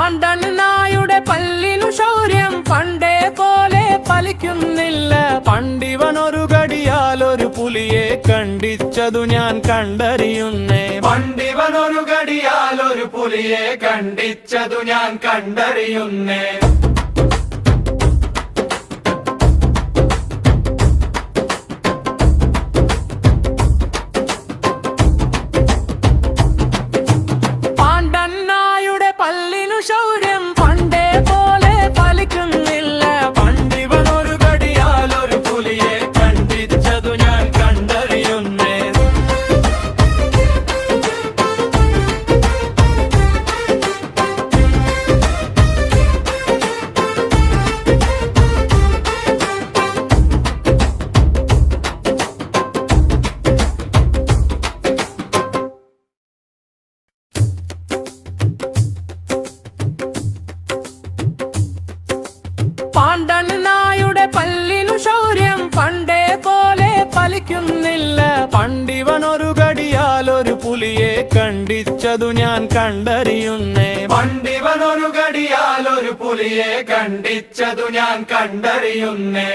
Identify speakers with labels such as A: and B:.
A: പാണ്ടണ്ണായുടെ പല്ലിനു ശൗര്യം പണ്ടേ പോലെ ഫലിക്കുന്നില്ല. പണ്ടിവനൊരു ഗടിയാലൊരു പുലിയെ കണ്ടിച്ചതു ഞാൻ കണ്ടറിയുന്നേ.
B: പണ്ടിവനൊരു ഗടിയാലൊരു പുലിയെ കണ്ടിച്ചതു ഞാൻ കണ്ടറിയുന്നേ.
A: ശൗര്യം പണ്ടേ പോലെ ഫലിക്കുന്നില്ല.
B: പണ്ടിവനൊരു ഗടിയാലൊരു പുലിയെ കണ്ടിച്ചതു ഞാൻ കണ്ടറിയുന്നേ.
A: പാണ്ടണ്ണായുടെ പല്ലിനു ശൗര്യം പണ്ടേ പോലെ ഫലിക്കുന്നില്ല. പണ്ടിവനൊരു ഗടിയാലൊരു പുലിയെ കണ്ടിച്ചതു ഞാൻ കണ്ടറിയുന്നേ.
B: പണ്ടിവനൊരു ഗടിയാലൊരു പുലിയെ കണ്ടിച്ചതു ഞാൻ കണ്ടറിയുന്നേ.